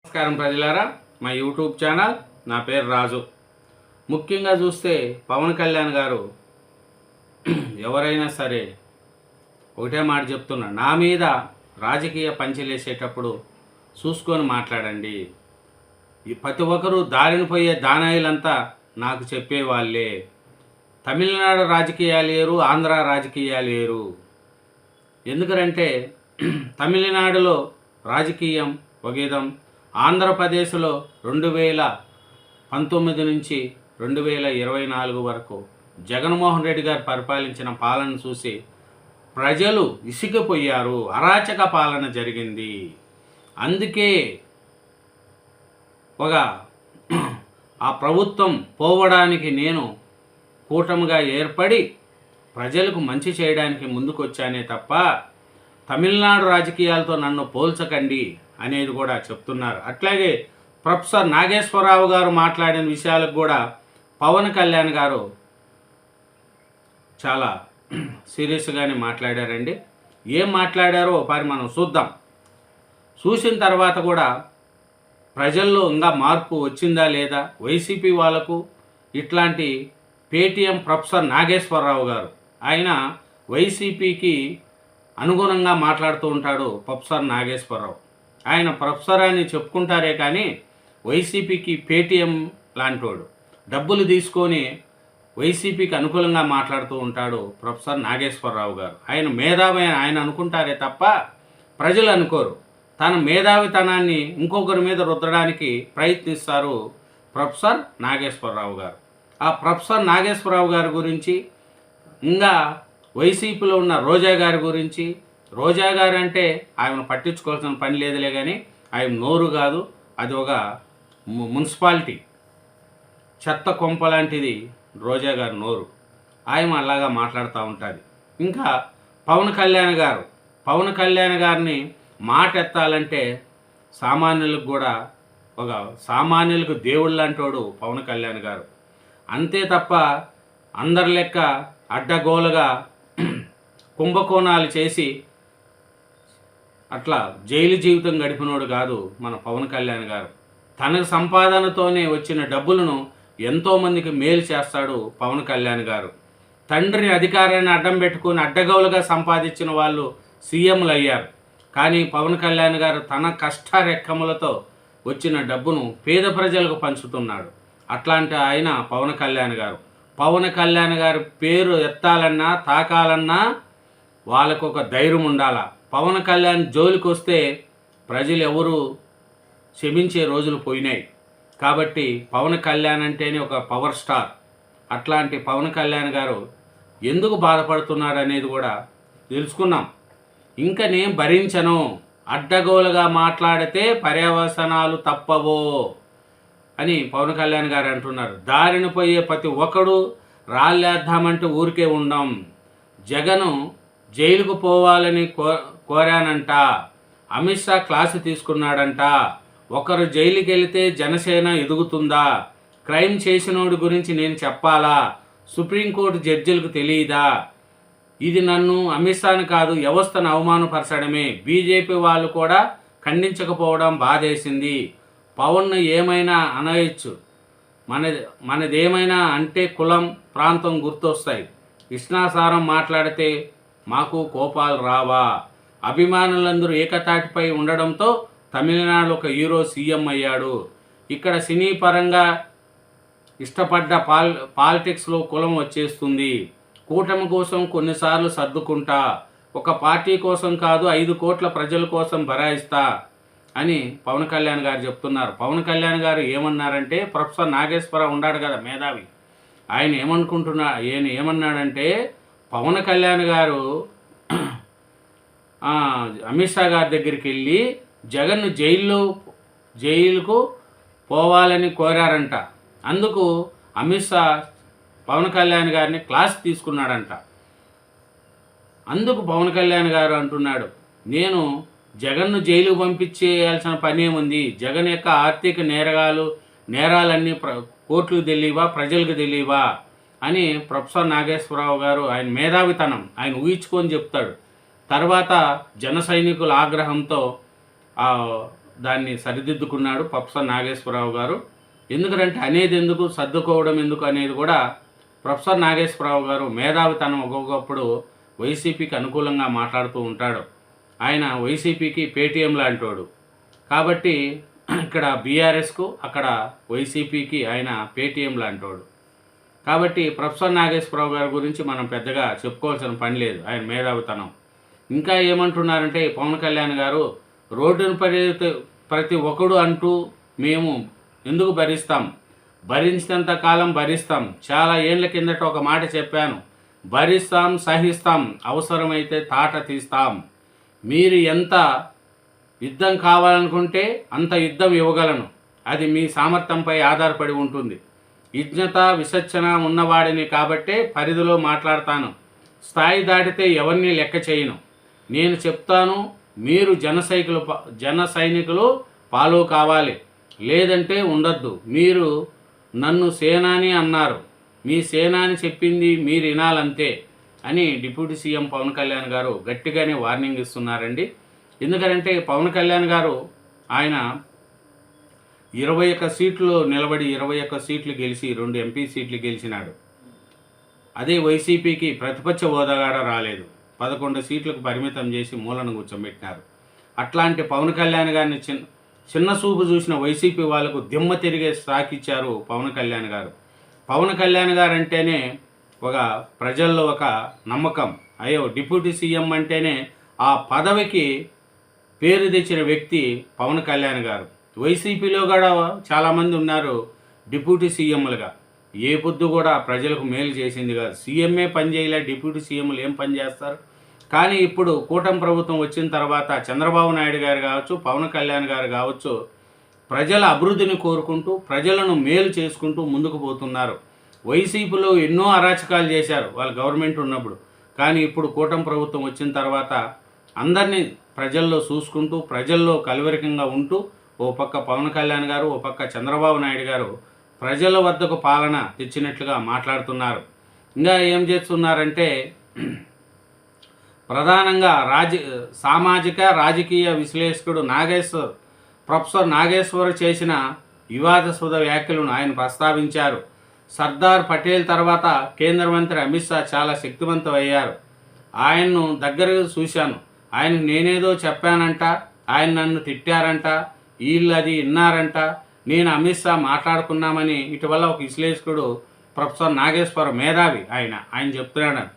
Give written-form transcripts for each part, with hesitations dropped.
నమస్కారం ప్రజలారా, మా యూట్యూబ్ ఛానల్. నా పేరు రాజు. ముఖ్యంగా చూస్తే పవన్ కళ్యాణ్ గారు ఎవరైనా సరే ఒకటే మాట చెప్తున్నా, నా మీద రాజకీయ పంచలేసేటప్పుడు చూసుకొని మాట్లాడండి. ప్రతి ఒక్కరూ దారిన పోయే దానాయిలంతా నాకు చెప్పేవాళ్ళే. తమిళనాడు రాజకీయాలు వేరు, ఆంధ్ర రాజకీయాలు వేరు. ఎందుకంటే తమిళనాడులో రాజకీయం ఒక విధం, ఆంధ్రప్రదేశ్లో 2019 నుంచి 2024 వరకు జగన్మోహన్ రెడ్డి గారు పరిపాలించిన పాలన చూసి ప్రజలు విసిగిపోయారు. అరాచక పాలన జరిగింది. అందుకే ఆ ప్రభుత్వం పోవడానికి నేను కూటమిగా ఏర్పడి ప్రజలకు మంచి చేయడానికి ముందుకొచ్చానే తప్ప తమిళనాడు రాజకీయాలతో నన్ను పోల్చకండి అనేది కూడా చెప్తున్నారు. అట్లాగే ప్రొఫెసర్ నాగేశ్వరరావు గారు మాట్లాడిన విషయాలకు కూడా పవన్ కళ్యాణ్ గారు చాలా సీరియస్గానే మాట్లాడారండి. ఏం మాట్లాడారో ఒకసారి మనం చూద్దాం. చూసిన తర్వాత కూడా ప్రజల్లో ఇంకా మార్పు వచ్చిందా లేదా, వైసీపీ వాళ్ళకు ఇట్లాంటి పేటీఎం ప్రొఫెసర్ నాగేశ్వరరావు గారు, ఆయన వైసీపీకి అనుగుణంగా మాట్లాడుతూ ఉంటాడు. ప్రొఫెసర్ నాగేశ్వరరావు ఆయన ప్రొఫెసర్ అని చెప్పుకుంటారే కానీ వైసీపీకి పేటీఎం లాంటివాడు. డబ్బులు తీసుకొని వైసీపీకి అనుకూలంగా మాట్లాడుతూ ఉంటాడు ప్రొఫెసర్ నాగేశ్వరరావు గారు. ఆయన మేధావి ఆయన అనుకుంటారే తప్ప ప్రజలు అనుకోరు. తన మేధావితనాన్ని ఇంకొకరి మీద రుద్దడానికి ప్రయత్నిస్తారు ప్రొఫెసర్ నాగేశ్వరరావు గారు. ఆ ప్రొఫెసర్ నాగేశ్వరరావు గారి గురించి, ఇంకా వైసీపీలో ఉన్న రోజా గారి గురించి, రోజా గారు అంటే ఆమెను పట్టించుకోవాల్సిన పని లేదులే కానీ ఆయన నోరు కాదు, అది ఒక మున్సిపాలిటీ చెత్త కొంప లాంటిది రోజా గారి నోరు. ఆయన అలాగా మాట్లాడుతూ ఉంటుంది. ఇంకా పవన్ కళ్యాణ్ గారిని మాట ఎత్తాలంటే సామాన్యులకు కూడా సామాన్యులకు దేవుళ్ళు లాంటోడు పవన్ కళ్యాణ్ గారు. అంతే తప్ప అందరి లెక్క అడ్డగోలుగా కుంభకోణాలు చేసి అట్లా జైలు జీవితం గడిపినోడు కాదు మన పవన్ కళ్యాణ్ గారు. తన సంపాదనతోనే వచ్చిన డబ్బులను ఎంతోమందికి మేలు చేస్తాడు పవన్ కళ్యాణ్ గారు. తండ్రిని అధికారాన్ని అడ్డం పెట్టుకుని అడ్డగోలుగా సంపాదించిన వాళ్ళు సీఎంలు అయ్యారు. కానీ పవన్ కళ్యాణ్ గారు తన కష్టరెక్కములతో వచ్చిన డబ్బును పేద ప్రజలకు పంచుతున్నాడు. అట్లాంటి ఆయన పవన్ కళ్యాణ్ గారి పేరు ఎత్తాలన్నా తాకాలన్నా వాళ్ళకు ఒక ధైర్యం ఉండాలా. పవన్ కళ్యాణ్ జోలికి వస్తే ప్రజలు ఎవరు క్షమించే రోజులు పోయినాయి. కాబట్టి పవన్ కళ్యాణ్ అంటేనే ఒక పవర్ స్టార్. అట్లాంటి పవన్ కళ్యాణ్ గారు ఎందుకు బాధపడుతున్నాడు అనేది కూడా తెలుసుకున్నాం. ఇంకా నేను భరించను, అడ్డగోలుగా మాట్లాడితే పర్యవసనాలు తప్పవో అని పవన్ కళ్యాణ్ గారు అంటున్నారు. దారిన పోయే ప్రతి ఒక్కడు రాళ్ళేద్దామంటే ఊరికే ఉండం. జగను జైలుకు పోవాలని కోరానంట. అమిత్ షా క్లాసు తీసుకున్నాడంట. ఒకరు జైలుకి వెళితే జనసేన ఎదుగుతుందా? క్రైమ్ చేసినోడి గురించి నేను చెప్పాలా? సుప్రీంకోర్టు జడ్జిలకు తెలియదా? ఇది నన్ను అమిత్ షాను కాదు వ్యవస్థను అవమానపరచడమే. బీజేపీ వాళ్ళు కూడా ఖండించకపోవడం బాధేసింది. పవన్ను ఏమైనా అనవచ్చు, మనదేమైనా అంటే కులం ప్రాంతం గుర్తొస్తాయి. ఇష్టానుసారం మాట్లాడితే మాకు కోపాలు రావా? అభిమానులందరూ ఏకతాటిపై ఉండడంతో తమిళనాడు ఒక హీరో సీఎం అయ్యాడు. ఇక్కడ సినీ పరంగా ఇష్టపడ్డ పాలిటిక్స్లో కులం వచ్చేస్తుంది. కూటమి కోసం కొన్నిసార్లు సర్దుకుంటా, ఒక పార్టీ కోసం కాదు 5 కోట్ల ప్రజల కోసం బరాయిస్తా అని పవన్ కళ్యాణ్ గారు చెప్తున్నారు. పవన్ కళ్యాణ్ గారు ఏమన్నారంటే, ప్రొఫెసర్ నాగేశ్వరరావు ఉన్నాడు కదా మేధావి, ఆయన ఏమన్నాడంటే పవన్ కళ్యాణ్ గారు అమిత్ షా గారి దగ్గరికి వెళ్ళి జగన్ను జైలుకు పోవాలని కోరారంట. అందుకు అమిత్ షా పవన్ కళ్యాణ్ గారిని క్లాస్ తీసుకున్నాడంట. అందుకు పవన్ కళ్యాణ్ గారు అంటున్నాడు, నేను జగన్ను జైలుకు పంపించేయాల్సిన పని ఏముంది? జగన్ యొక్క ఆర్థిక నేరాలన్నీ కోర్టులకు తెలియవా, ప్రజలకు తెలియవా అని ప్రొఫెసర్ నాగేశ్వరరావు గారు ఆయన మేధావితనం ఆయన ఊహించుకొని చెప్తాడు. తర్వాత జన సైనికుల ఆగ్రహంతో దాన్ని సరిదిద్దుకున్నాడు ప్రొఫెసర్ నాగేశ్వరరావు గారు. ఎందుకంటే అనేది ఎందుకు, సర్దుకోవడం ఎందుకు అనేది కూడా ప్రొఫెసర్ నాగేశ్వరరావు గారు మేధావితనం ఒక్కొక్కప్పుడు వైసీపీకి అనుకూలంగా మాట్లాడుతూ ఉంటాడు. ఆయన వైసీపీకి పేటీఎం లాంటివాడు కాబట్టి ఇక్కడ బీఆర్ఎస్కు, అక్కడ వైసీపీకి ఆయన పేటీఎం లాంటివాడు కాబట్టి ప్రొఫెసర్ నాగేశ్వరరావు గారి గురించి మనం పెద్దగా చెప్పుకోవాల్సిన పని లేదు, ఆయన మేధావితనం. ఇంకా ఏమంటున్నారంటే పవన్ కళ్యాణ్ గారు రోడ్డును ప్రతి ఒక్కడు అంటూ మేము ఎందుకు భరిస్తాం, భరించినంత కాలం భరిస్తాం. చాలా ఏళ్ల కిందట ఒక మాట చెప్పాను, భరిస్తాం, సహిస్తాం, అవసరమైతే తాట తీస్తాం. మీరు ఎంత యుద్ధం కావాలనుకుంటే అంత యుద్ధం ఇవ్వగలను, అది మీ సామర్థ్యంపై ఆధారపడి ఉంటుంది. విజ్ఞత విచక్షణ ఉన్నవాడిని కాబట్టే పరిధిలో మాట్లాడతాను, స్థాయి దాటితే ఎవరిని లెక్క చేయను. నేను చెప్తాను, మీరు జన సైనికులు ఫాలో కావాలి, లేదంటే ఉండొద్దు. మీరు నన్ను సేనాని అన్నారు, మీ సేనాని చెప్పింది మీరు వినాలంతే అని డిప్యూటీ సీఎం పవన్ కళ్యాణ్ గారు గట్టిగానే వార్నింగ్ ఇస్తున్నారండి. ఎందుకంటే పవన్ కళ్యాణ్ గారు ఆయన 21 సీట్లు నిలబడి 21 సీట్లు గెలిచి 2 ఎంపీ సీట్లు గెలిచినాడు. అదే వైసీపీకి ప్రతిపక్ష హోదా కూడా రాలేదు, 11 సీట్లకు పరిమితం చేసి మూలను కూర్చోబెట్టినారు. అట్లాంటి పవన్ కళ్యాణ్ గారిని చిన్న చూపు చూసిన వైసీపీ వాళ్ళకు దిమ్మ తిరిగే స్టాక్ ఇచ్చారు పవన్ కళ్యాణ్ గారు. పవన్ కళ్యాణ్ గారు అంటేనే ఒక ప్రజల్లో ఒక నమ్మకం. అయ్యో డిప్యూటీ సీఎం అంటేనే ఆ పదవికి పేరు తెచ్చిన వ్యక్తి పవన్ కళ్యాణ్ గారు. వైసీపీలో కూడా చాలామంది ఉన్నారు డిప్యూటీ సీఎంలుగా, ఏ పొద్దు కూడా ప్రజలకు మేలు చేసింది కాదు. సీఎంఏ పని చేయలే, డిప్యూటీ సీఎంలు ఏం పని చేస్తారు? కానీ ఇప్పుడు కూటమి ప్రభుత్వం వచ్చిన తర్వాత చంద్రబాబు నాయుడు గారు కావచ్చు, పవన్ కళ్యాణ్ గారు కావచ్చు, ప్రజల అభివృద్ధిని కోరుకుంటూ ప్రజలను మేలు చేసుకుంటూ ముందుకు పోతున్నారు. వైసీపీలో ఎన్నో అరాచకాలు చేశారు వాళ్ళ గవర్నమెంట్ ఉన్నప్పుడు, కానీ ఇప్పుడు కూటమి ప్రభుత్వం వచ్చిన తర్వాత అందరినీ ప్రజల్లో చూసుకుంటూ ప్రజల్లో కలవరికంగా ఉంటూ ఓ పక్క పవన్ కళ్యాణ్ గారు, ఓ పక్క చంద్రబాబు నాయుడు గారు ప్రజల వద్దకు పాలన తెచ్చినట్లుగా మాట్లాడుతున్నారు. ఇంకా ఏం చేస్తున్నారంటే ప్రధానంగా సామాజిక రాజకీయ విశ్లేషకుడు ప్రొఫెసర్ నాగేశ్వర్ చేసిన వివాదాస్పద వ్యాఖ్యలను ఆయన ప్రస్తావించారు. సర్దార్ పటేల్ తర్వాత కేంద్ర మంత్రి అమిత్ షా చాలా శక్తివంతమయ్యారు. ఆయన్ను దగ్గరగా చూశాను, ఆయన నేనేదో చెప్పానంట, ఆయన నన్ను తిట్టారంట, వీళ్ళు అది విన్నారంట, నేను అమిత్ షా మాట్లాడుకున్నామని ఇటీవల ఒక విశ్లేషకుడు ప్రొఫెసర్ నాగేశ్వర మేధావి ఆయన చెప్తున్నాడు.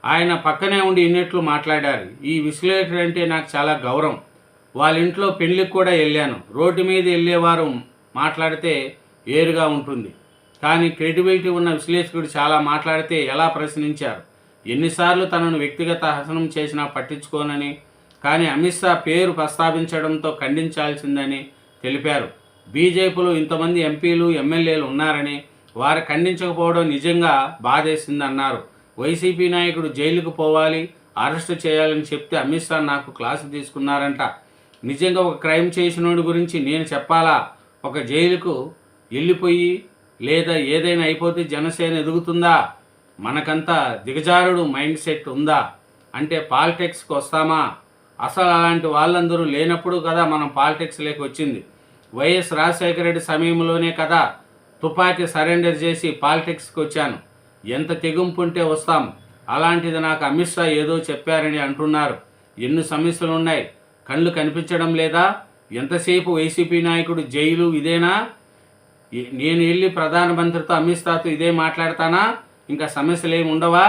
ఆయన పక్కనే ఉండి ఇన్నట్లు మాట్లాడారు. ఈ విశ్లేషకుడు అంటే నాకు చాలా గౌరవం. వాళ్ళ ఇంట్లో పెళ్ళికి కూడా వెళ్ళాను. రోడ్డు మీద వెళ్ళేవారు మాట్లాడితే ఏరుగా ఉంటుంది, కానీ క్రెడిబిలిటీ ఉన్న విశ్లేషకుడు చాలా మాట్లాడితే ఎలా ప్రశ్నించారు. ఎన్నిసార్లు తనను వ్యక్తిగత హసనం చేసినా పట్టించుకోనని, కానీ అమిత్ షా పేరు ప్రస్తావించడంతో ఖండించాల్సిందని తెలిపారు. బీజేపీలో ఇంతమంది ఎంపీలు ఎమ్మెల్యేలు ఉన్నారని, వారు ఖండించకపోవడం నిజంగా బాధేసిందన్నారు. వైసీపీ నాయకుడు జైలుకు పోవాలి, అరెస్టు చేయాలని చెప్తే అమిత్ షా నాకు క్లాసు తీసుకున్నారంట. నిజంగా ఒక క్రైమ్ చేసినోడి గురించి నేను చెప్పాలా? ఒక జైలుకు వెళ్ళిపోయి లేదా ఏదైనా అయిపోతే జనసేన ఎదుగుతుందా? మనకంతా దిగజారుడు మైండ్ సెట్ ఉందా? అంటే పాలిటిక్స్కి వస్తామా? అసలు అలాంటి వాళ్ళందరూ లేనప్పుడు కదా మనం పాలిటిక్స్లోకి వచ్చింది. వైఎస్ రాజశేఖర రెడ్డి సమయంలోనే కదా తుపాకీ సరెండర్ చేసి పాలిటిక్స్కి వచ్చాను. ఎంత తెగింపు ఉంటే వస్తాం. అలాంటిది నాకు అమిత్ షా ఏదో చెప్పారని అంటున్నారు. ఎన్ని సమస్యలు ఉన్నాయి, కళ్ళు కనిపించడం లేదా? ఎంతసేపు వైసీపీ నాయకుడు జైలు ఇదేనా? నేను వెళ్ళి ప్రధానమంత్రితో అమిత్ షాతో ఇదే మాట్లాడతానా? ఇంకా సమస్యలు ఏమి ఉండవా?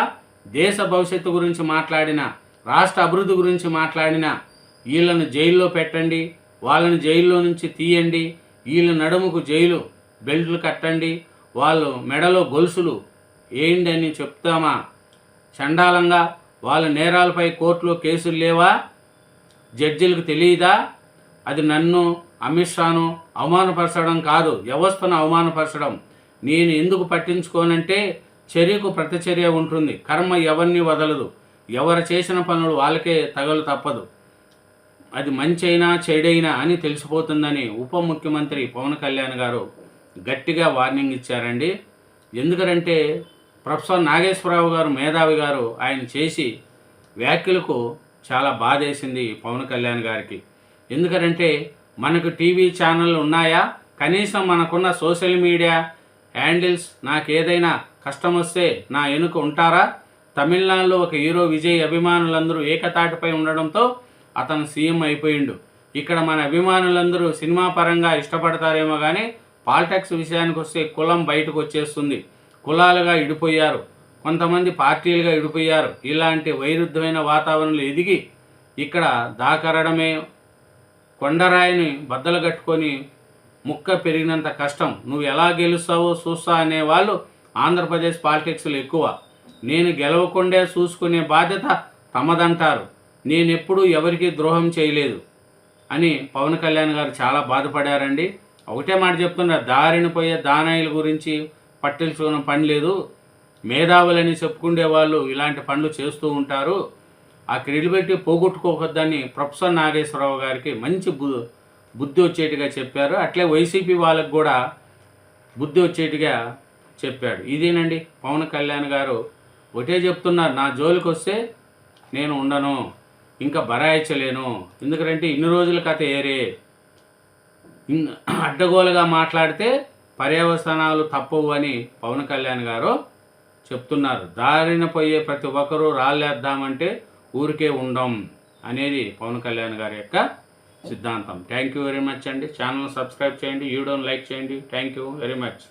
దేశ భవిష్యత్తు గురించి మాట్లాడినా, రాష్ట్ర అభివృద్ధి గురించి మాట్లాడినా వీళ్ళను జైల్లో పెట్టండి, వాళ్ళని జైల్లో నుంచి తీయండి, వీళ్ళ నడుముకు జైలు బెల్ట్లు కట్టండి, వాళ్ళు మెడలో గొలుసులు ఏంటి అని చెప్తామా? చండాలంగా వాళ్ళ నేరాలపై కోర్టులో కేసులు లేవా? జడ్జిలకు తెలియదా? అది నన్ను అమిత్ షాను అవమానపరచడం కాదు, వ్యవస్థను అవమానపరచడం. నేను ఎందుకు పట్టించుకోనంటే చర్యకు ప్రతిచర్య ఉంటుంది. కర్మ ఎవరిని వదలదు. ఎవరు చేసిన పనులు వాళ్ళకే తగలు తప్పదు. అది మంచైనా చెడైనా అని తెలిసిపోతుందని ఉప ముఖ్యమంత్రి పవన్ కళ్యాణ్ గారు గట్టిగా వార్నింగ్ ఇచ్చారండి. ఎందుకంటే ప్రొఫెసర్ నాగేశ్వరరావు గారు మేధావి గారు ఆయన చేసి వ్యాఖ్యలకు చాలా బాధేసింది పవన్ కళ్యాణ్ గారికి. ఎందుకంటే మనకు టీవీ ఛానళ్ళు ఉన్నాయా, కనీసం మనకున్న సోషల్ మీడియా హ్యాండిల్స్ నాకేదైనా కష్టం వస్తే నా వెనుక ఉంటారా? తమిళనాడులో ఒక హీరో విజయ్ అభిమానులందరూ ఏకతాటిపై ఉండడంతో అతను సీఎం అయిపోయిండు. ఇక్కడ మన అభిమానులందరూ సినిమా పరంగా ఇష్టపడతారేమో కానీ పాలిటిక్స్ విషయానికి వస్తే కులం బయటకు వచ్చేస్తుంది. కులాలుగా ఇడిపోయారు, కొంతమంది పార్టీలుగా ఇడిపోయారు. ఇలాంటి వైరుధ్యమైన వాతావరణంలో ఎదిగి ఇక్కడ దాకరడమే కొండరాయిని బద్దలు కట్టుకొని ముక్క పెరిగినంత కష్టం. నువ్వు ఎలా గెలుస్తావో చూస్తా అనేవాళ్ళు ఆంధ్రప్రదేశ్ పాలిటిక్స్లో ఎక్కువ. నేను గెలవకుండే చూసుకునే బాధ్యత తమదంటారు. నేనెప్పుడూ ఎవరికీ ద్రోహం చేయలేదు అని పవన్ కళ్యాణ్ గారు చాలా బాధపడారండి. ఒకటే మాట చెప్తున్నారు, దారిని పోయే దానాయిల గురించి పట్టించుకున్న పని లేదు. మేధావులని చెప్పుకునే వాళ్ళు ఇలాంటి పనులు చేస్తూ ఉంటారు. ఆ క్రెడిబిలిటీ పోగొట్టుకోవద్దని ప్రొఫెసర్ నాగేశ్వరరావు గారికి మంచి బుద్ధి వచ్చేట్టుగా చెప్పారు. అట్లే వైసీపీ వాళ్ళకు కూడా బుద్ధి వచ్చేట్టుగా చెప్పాడు. ఇదేనండి పవన్ కళ్యాణ్ గారు ఒకటే చెప్తున్నారు, నా జోలికి వస్తే నేను ఉండను, ఇంకా బరాయించలేను. ఎందుకంటే ఇన్ని రోజుల కథ ఏరే, అడ్డగోలుగా మాట్లాడితే పర్యవసానాలు తప్పవు అని పవన్ కళ్యాణ్ గారు చెప్తున్నారు. దారిన పోయే ప్రతి ఒక్కరూ రాళ్ళేద్దామంటే ఊరికే ఉండం అనేది పవన్ కళ్యాణ్ గారి యొక్క సిద్ధాంతం. థ్యాంక్ యూ వెరీ మచ్ అండి. ఛానల్ సబ్స్క్రైబ్ చేయండి, వీడియోని లైక్ చేయండి. Thank you very much.